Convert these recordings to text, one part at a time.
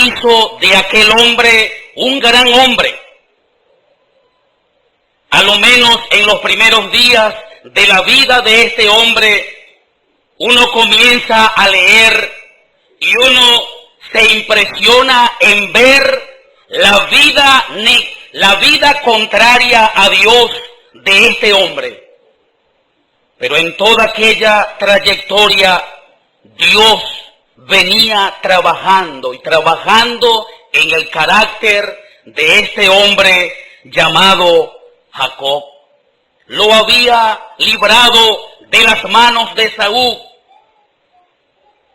hizo de aquel hombre un gran hombre. A lo menos en los primeros días de la vida de este hombre, uno comienza a leer y uno se impresiona en ver la vida contraria a Dios de este hombre. Pero en toda aquella trayectoria, Dios venía trabajando en el carácter de este hombre llamado Jacob. Lo había librado de las manos de Saúl.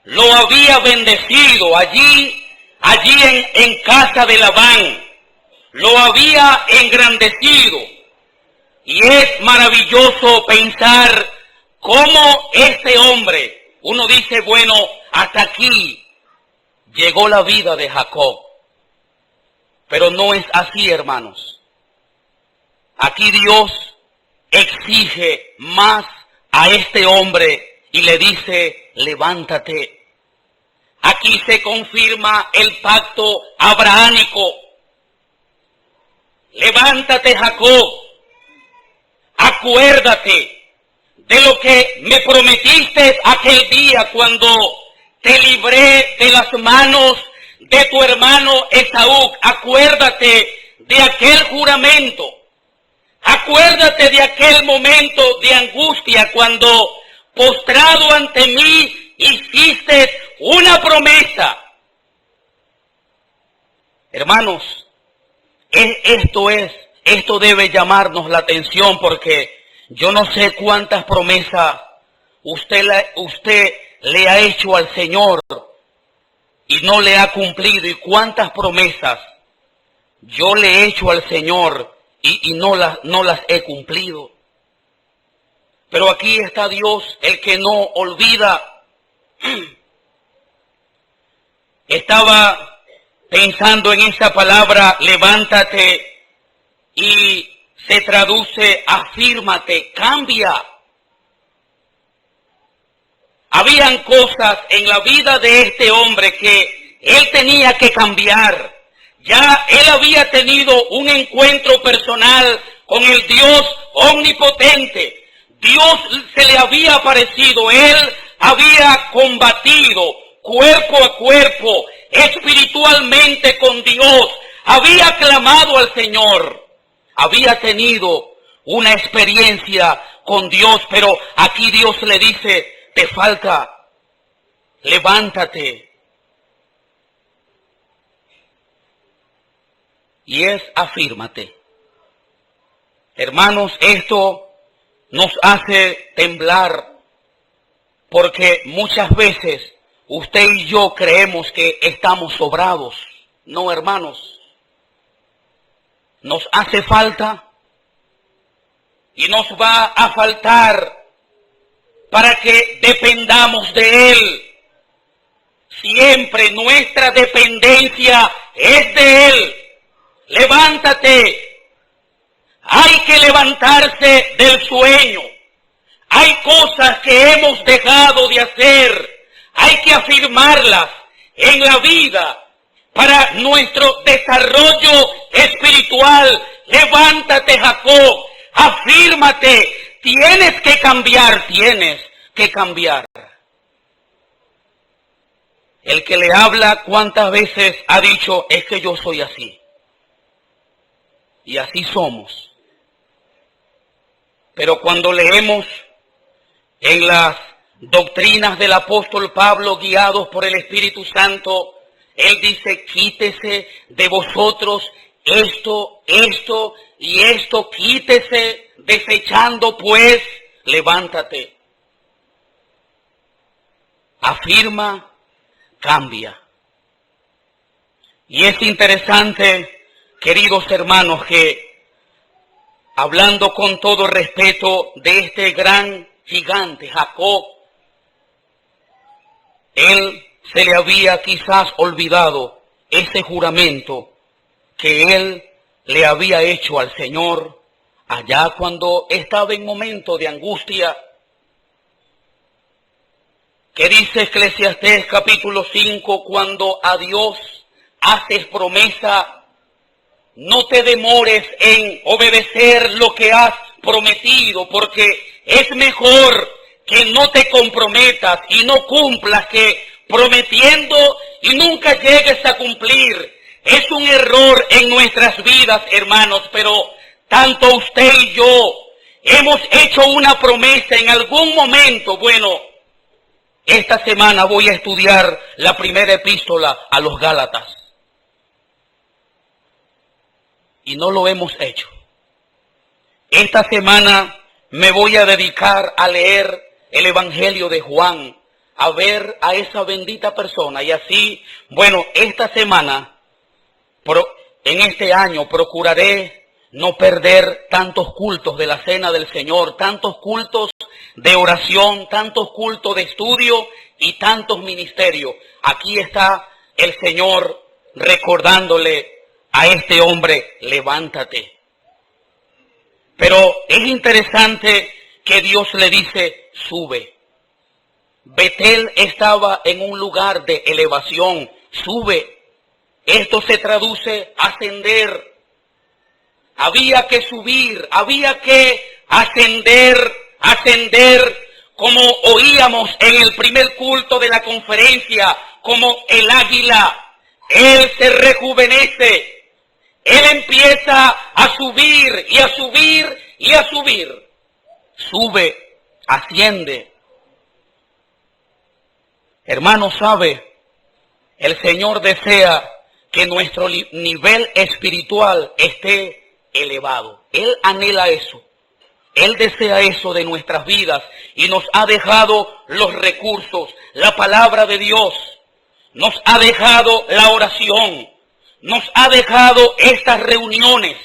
Lo había bendecido allí en casa de Labán. Lo había engrandecido. Y es maravilloso pensar cómo este hombre, uno dice, bueno, hasta aquí llegó la vida de Jacob. Pero no es así, hermanos. Aquí Dios exige más a este hombre y le dice, levántate. Aquí se confirma el pacto abrahámico. Levántate, Jacob. Acuérdate de lo que me prometiste aquel día cuando te libré de las manos de tu hermano Esaú. Acuérdate de aquel juramento. Acuérdate de aquel momento de angustia cuando, postrado ante mí, hiciste una promesa. Hermanos, esto debe llamarnos la atención, porque yo no sé cuántas promesas usted le ha hecho al Señor y no le ha cumplido, y cuántas promesas yo le he hecho al Señor y no las he cumplido. Pero aquí está Dios, el que no olvida. Estaba pensando en esa palabra, levántate, y se traduce, afírmate, cambia. Habían cosas en la vida de este hombre que él tenía que cambiar. Ya él había tenido un encuentro personal con el Dios omnipotente. Dios se le había aparecido. Él había combatido cuerpo a cuerpo, espiritualmente con Dios. Había clamado al Señor. Había tenido una experiencia con Dios, pero aquí Dios le dice, te falta, levántate. Y es afírmate. Hermanos, esto nos hace temblar, porque muchas veces usted y yo creemos que estamos sobrados. No, hermanos. Nos hace falta y nos va a faltar para que dependamos de Él. Siempre nuestra dependencia es de Él. Levántate. Hay que levantarse del sueño. Hay cosas que hemos dejado de hacer. Hay que afirmarlas en la vida para nuestro desarrollo espiritual. Levántate, Jacob. Afírmate. Tienes que cambiar. El que le habla, ¿cuántas veces ha dicho, es que yo soy así? Y así somos. Pero cuando leemos en las doctrinas del apóstol Pablo, guiados por el Espíritu Santo, él dice, quítese de vosotros esto y esto, quítese, desechando pues, levántate. Afirma, cambia. Y es interesante, queridos hermanos, que hablando con todo respeto de este gran gigante, Jacob, él se le había quizás olvidado ese juramento que él le había hecho al Señor allá cuando estaba en momento de angustia. ¿Qué dice Eclesiastés capítulo 5? Cuando a Dios haces promesa, no te demores en obedecer lo que has prometido, porque es mejor que no te comprometas y no cumplas que prometiendo y nunca llegues a cumplir. Es un error en nuestras vidas, hermanos, pero tanto usted y yo hemos hecho una promesa en algún momento. Bueno, esta semana voy a estudiar la primera epístola a los Gálatas. Y no lo hemos hecho. Esta semana me voy a dedicar a leer el Evangelio de Juan, a ver a esa bendita persona. Y así, bueno, esta semana, en este año, procuraré no perder tantos cultos de la Cena del Señor, tantos cultos de oración, tantos cultos de estudio y tantos ministerios. Aquí está el Señor recordándole a este hombre, levántate. Pero es interesante que Dios le dice, sube. Betel estaba en un lugar de elevación, sube. Esto se traduce ascender. Había que subir, había que ascender, como oíamos en el primer culto de la conferencia, como el águila. Él se rejuvenece. Él empieza a subir y a subir y a subir. Sube, asciende. Hermano, sabe, el Señor desea que nuestro nivel espiritual esté elevado. Él anhela eso. Él desea eso de nuestras vidas y nos ha dejado los recursos, la palabra de Dios. Nos ha dejado la oración. Nos ha dejado estas reuniones.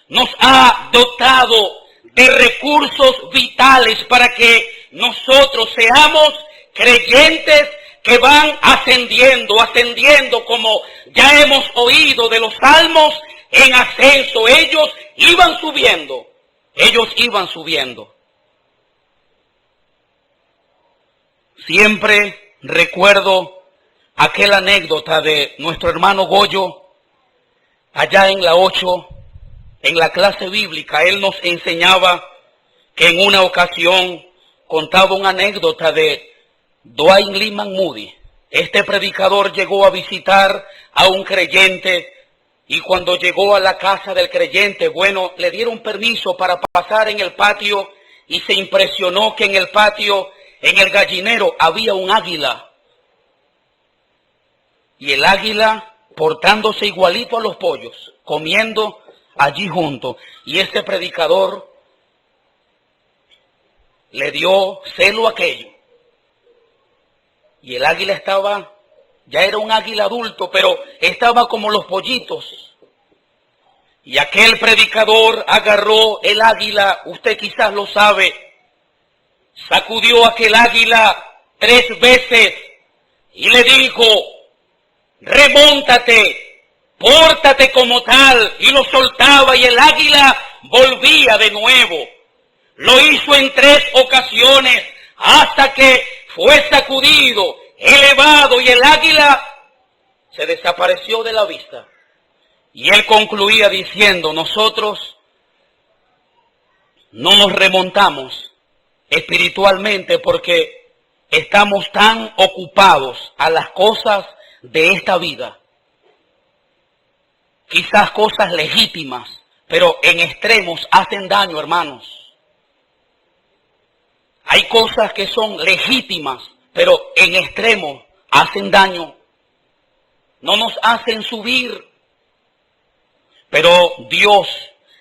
Nos ha dotado de recursos vitales para que nosotros seamos creyentes que van ascendiendo como ya hemos oído de los salmos, en ascenso. Ellos iban subiendo. Siempre recuerdo aquella anécdota de nuestro hermano Goyo, allá en la 8, en la clase bíblica. Él nos enseñaba que en una ocasión contaba una anécdota de Dwight Lyman Moody. Este predicador llegó a visitar a un creyente y cuando llegó a la casa del creyente, bueno, le dieron permiso para pasar en el patio y se impresionó que en el patio, en el gallinero, había un águila. Y el águila portándose igualito a los pollos, comiendo allí junto. Y este predicador le dio celo a aquello. Y el águila estaba, ya era un águila adulto, pero estaba como los pollitos. Y aquel predicador agarró el águila, usted quizás lo sabe, sacudió aquel águila 3 veces y le dijo, remóntate, pórtate como tal, y lo soltaba y el águila volvía de nuevo. Lo hizo en 3 ocasiones hasta que fue sacudido, elevado y el águila se desapareció de la vista. Y él concluía diciendo, nosotros no nos remontamos espiritualmente porque estamos tan ocupados a las cosas de esta vida, quizás cosas legítimas, pero en extremos hacen daño, hermanos. Hay cosas que son legítimas, pero en extremos hacen daño, no nos hacen subir. Pero Dios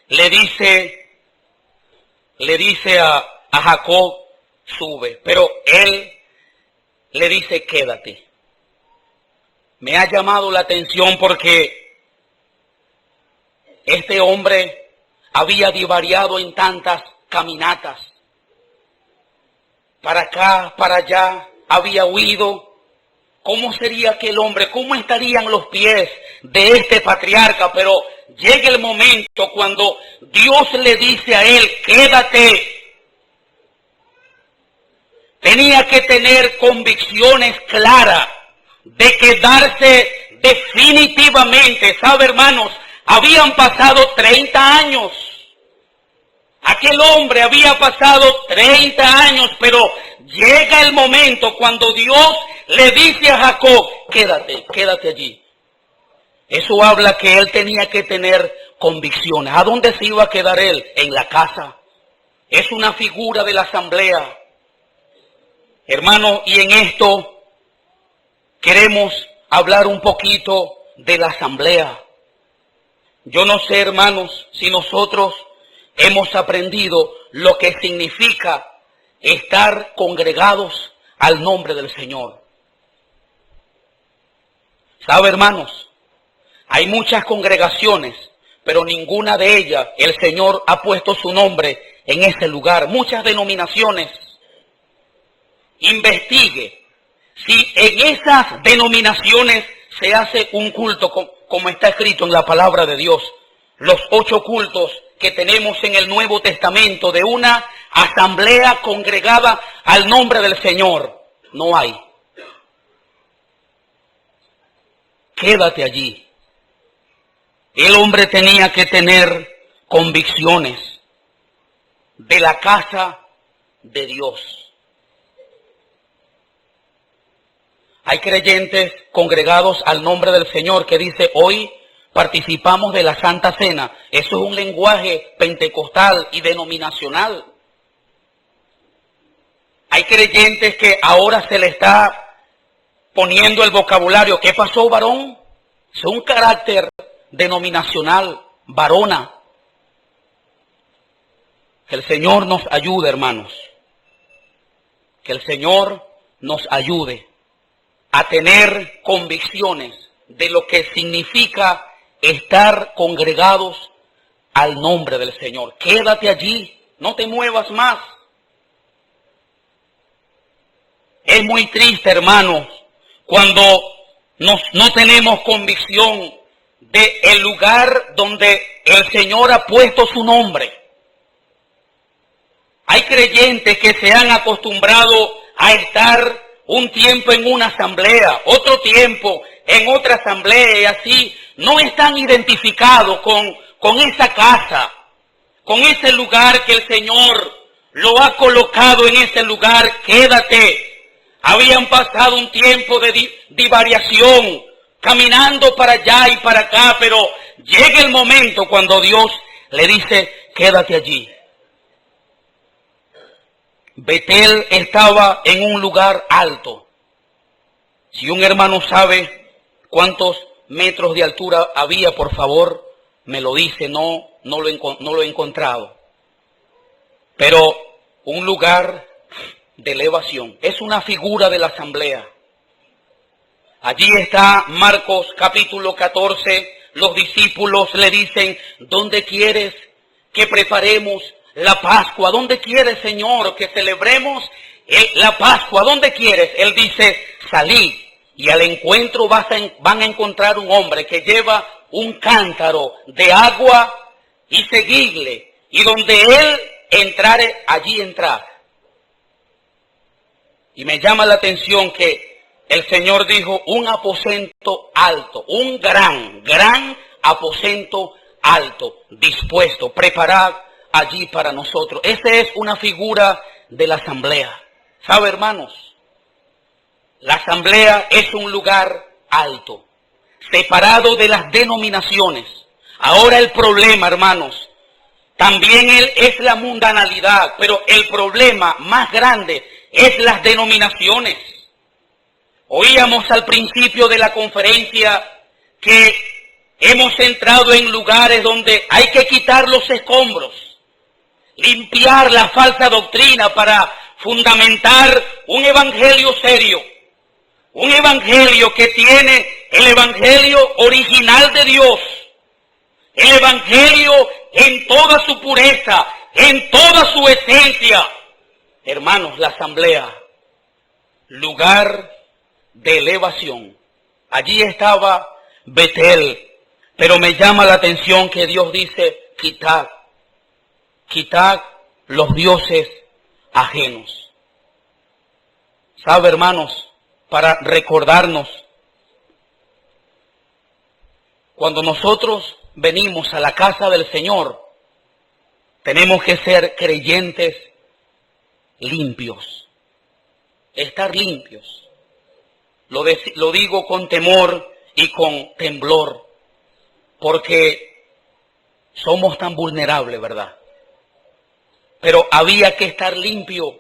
le dice a Jacob, sube, pero él le dice, quédate. Me ha llamado la atención porque este hombre había divariado en tantas caminatas. Para acá, para allá, había huido. ¿Cómo sería aquel hombre? ¿Cómo estarían los pies de este patriarca? Pero llega el momento cuando Dios le dice a él, quédate. Tenía que tener convicciones claras de quedarse definitivamente, ¿sabe, hermanos? Habían pasado 30 años. Aquel hombre había pasado 30 años, pero llega el momento cuando Dios le dice a Jacob, quédate allí. Eso habla que él tenía que tener convicciones. ¿A dónde se iba a quedar él? En la casa. Es una figura de la asamblea. Hermano, y en esto queremos hablar un poquito de la asamblea. Yo no sé, hermanos, si nosotros hemos aprendido lo que significa estar congregados al nombre del Señor. ¿Sabe, hermanos? Hay muchas congregaciones, pero ninguna de ellas el Señor ha puesto su nombre en ese lugar. Muchas denominaciones. Investigue si en esas denominaciones se hace un culto como está escrito en la palabra de Dios. Los 8 cultos que tenemos en el Nuevo Testamento de una asamblea congregada al nombre del Señor. No hay. Quédate allí. El hombre tenía que tener convicciones de la casa de Dios. Hay creyentes congregados al nombre del Señor que dice, hoy participamos de la Santa Cena. Eso es un lenguaje pentecostal y denominacional. Hay creyentes que ahora se le está poniendo el vocabulario. ¿Qué pasó, varón? Es un carácter denominacional, varona. Que el Señor nos ayude, hermanos. Que el Señor nos ayude a tener convicciones de lo que significa estar congregados al nombre del Señor. Quédate allí, no te muevas más. Es muy triste, hermanos, cuando no tenemos convicción del lugar donde el Señor ha puesto su nombre. Hay creyentes que se han acostumbrado a estar un tiempo en una asamblea, otro tiempo en otra asamblea, y así no están identificados con esa casa, con ese lugar que el Señor lo ha colocado en ese lugar. Quédate. Habían pasado un tiempo de divariación, caminando para allá y para acá, pero llega el momento cuando Dios le dice, quédate allí. Betel estaba en un lugar alto. Si un hermano sabe cuántos metros de altura había, por favor, me lo dice, no lo he encontrado. Pero un lugar de elevación. Es una figura de la asamblea. Allí está Marcos capítulo 14. Los discípulos le dicen, ¿dónde quieres que preparemos la Pascua? ¿Dónde quieres, Señor, que celebremos la Pascua? ¿Dónde quieres? Él dice, salid y al encuentro van a encontrar un hombre que lleva un cántaro de agua y seguidle. Y donde él entrare, allí entrad. Y me llama la atención que el Señor dijo un aposento alto, un gran aposento alto, dispuesto, preparad allí para nosotros. Esa es una figura de la asamblea. ¿Sabe, hermanos? La asamblea es un lugar alto, separado de las denominaciones. Ahora el problema, hermanos, también es la mundanalidad, pero el problema más grande es las denominaciones. Oíamos al principio de la conferencia que hemos entrado en lugares donde hay que quitar los escombros, limpiar la falsa doctrina para fundamentar un evangelio serio, un evangelio que tiene el evangelio original de Dios, el evangelio en toda su pureza, en toda su esencia. Hermanos, la asamblea, lugar de elevación. Allí estaba Betel, pero me llama la atención que Dios dice, quitad los dioses ajenos. ¿Sabe, hermanos? Para recordarnos cuando nosotros venimos a la casa del Señor, tenemos que ser creyentes limpios, estar limpios. Lo digo con temor y con temblor, porque somos tan vulnerables, ¿verdad? Pero había que estar limpio.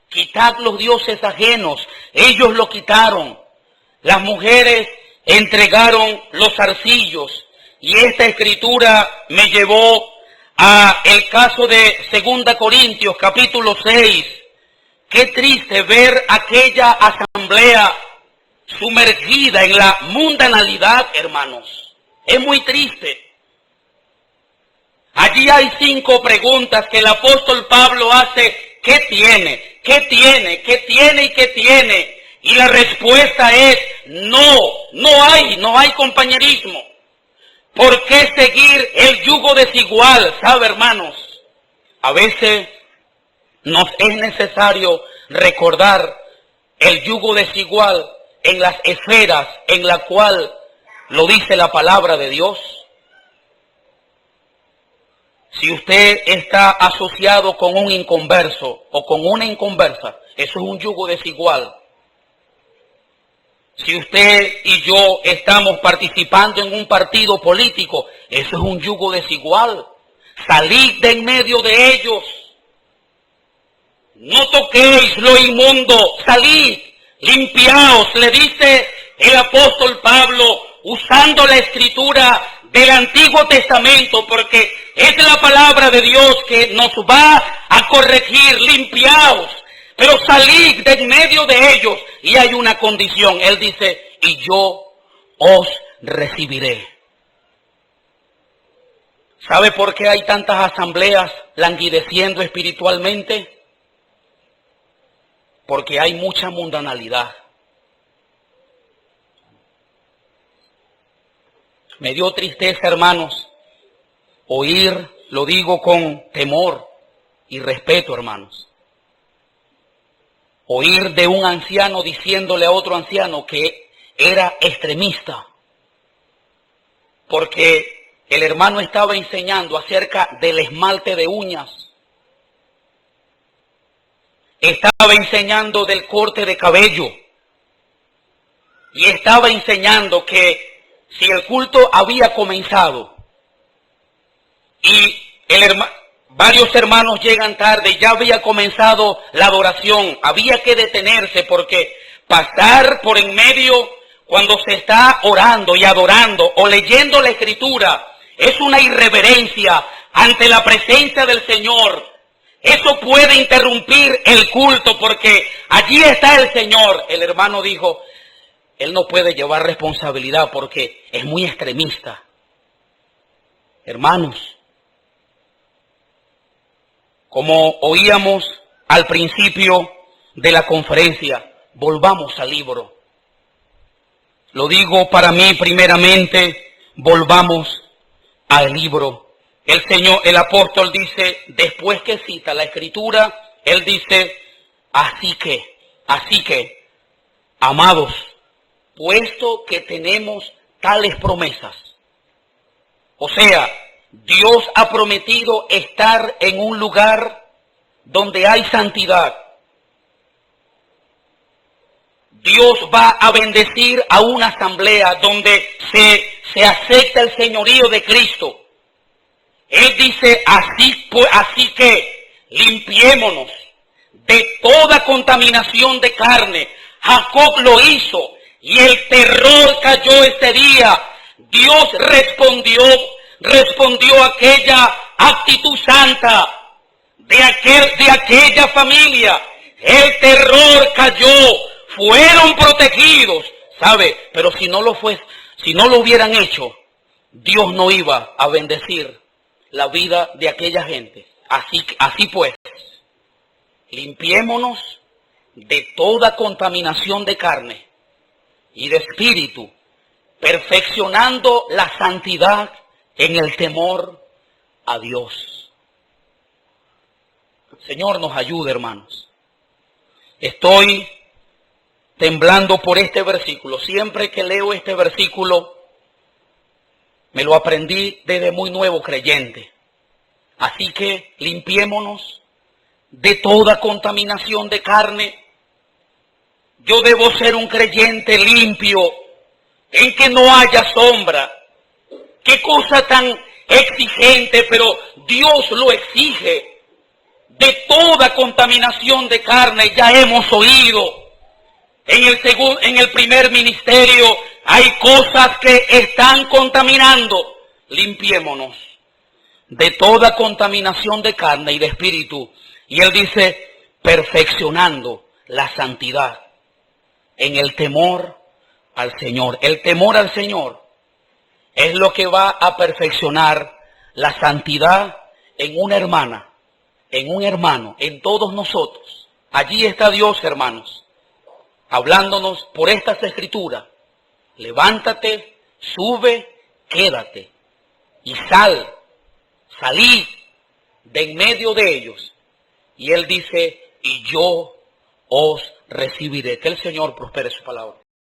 Quitad los dioses ajenos, ellos lo quitaron. Las mujeres entregaron los zarcillos, y esta escritura me llevó a el caso de 2 Corintios capítulo 6. Qué triste ver aquella asamblea sumergida en la mundanalidad, hermanos. Es muy triste. Allí hay 5 preguntas que el apóstol Pablo hace. ¿Qué tiene? ¿Qué tiene? ¿Qué tiene y qué tiene? Y la respuesta es no hay compañerismo. ¿Por qué seguir el yugo desigual? ¿Sabe, hermanos? A veces nos es necesario recordar el yugo desigual en las esferas en la cual lo dice la palabra de Dios. Si usted está asociado con un inconverso o con una inconversa, eso es un yugo desigual. Si usted y yo estamos participando en un partido político, eso es un yugo desigual. Salid de en medio de ellos. No toquéis lo inmundo, salid, limpiaos, le dice el apóstol Pablo, usando la escritura del Antiguo Testamento, porque es la palabra de Dios que nos va a corregir. Limpiaos, pero salid de en medio de ellos. Y hay una condición, él dice, y yo os recibiré. ¿Sabe por qué hay tantas asambleas languideciendo espiritualmente? Porque hay mucha mundanalidad. Me dio tristeza, hermanos, oír, lo digo con temor y respeto, hermanos, oír de un anciano diciéndole a otro anciano que era extremista, porque el hermano estaba enseñando acerca del esmalte de uñas, estaba enseñando del corte de cabello, y estaba enseñando que si el culto había comenzado y varios hermanos llegan tarde, ya había comenzado la adoración, había que detenerse, porque pasar por en medio cuando se está orando y adorando o leyendo la escritura es una irreverencia ante la presencia del Señor. Eso puede interrumpir el culto, porque allí está el Señor. El hermano dijo, él no puede llevar responsabilidad porque es muy extremista. Hermanos, como oíamos al principio de la conferencia, volvamos al libro. Lo digo para mí primeramente, volvamos al libro. El Señor, el apóstol dice, después que cita la escritura, él dice, así que, amados, puesto que tenemos tales promesas. O sea, Dios ha prometido estar en un lugar donde hay santidad. Dios va a bendecir a una asamblea donde se acepta el señorío de Cristo. Él dice, así que limpiémonos de toda contaminación de carne. Jacob lo hizo. Y el terror cayó ese día. Dios respondió aquella actitud santa de aquella familia. El terror cayó, fueron protegidos, ¿sabe? Pero si no lo hubieran hecho, Dios no iba a bendecir la vida de aquella gente. Así pues, limpiémonos de toda contaminación de carne y de espíritu, perfeccionando la santidad en el temor a Dios. Señor, nos ayude, hermanos. Estoy temblando por este versículo. Siempre que leo este versículo, Me lo aprendí desde muy nuevo creyente. Así que limpiémonos de toda contaminación de carne. Yo debo ser un creyente limpio, en que no haya sombra. Qué cosa tan exigente, pero Dios lo exige. De toda contaminación de carne ya hemos oído. En el primer ministerio hay cosas que están contaminando. Limpiémonos de toda contaminación de carne y de espíritu. Y él dice, perfeccionando la santidad en el temor al Señor. El temor al Señor es lo que va a perfeccionar la santidad en una hermana, en un hermano, en todos nosotros. Allí está Dios, hermanos, hablándonos por estas escrituras. Levántate, sube, quédate y salid de en medio de ellos. Y él dice, y yo os recibiré. Que el Señor prospere su palabra.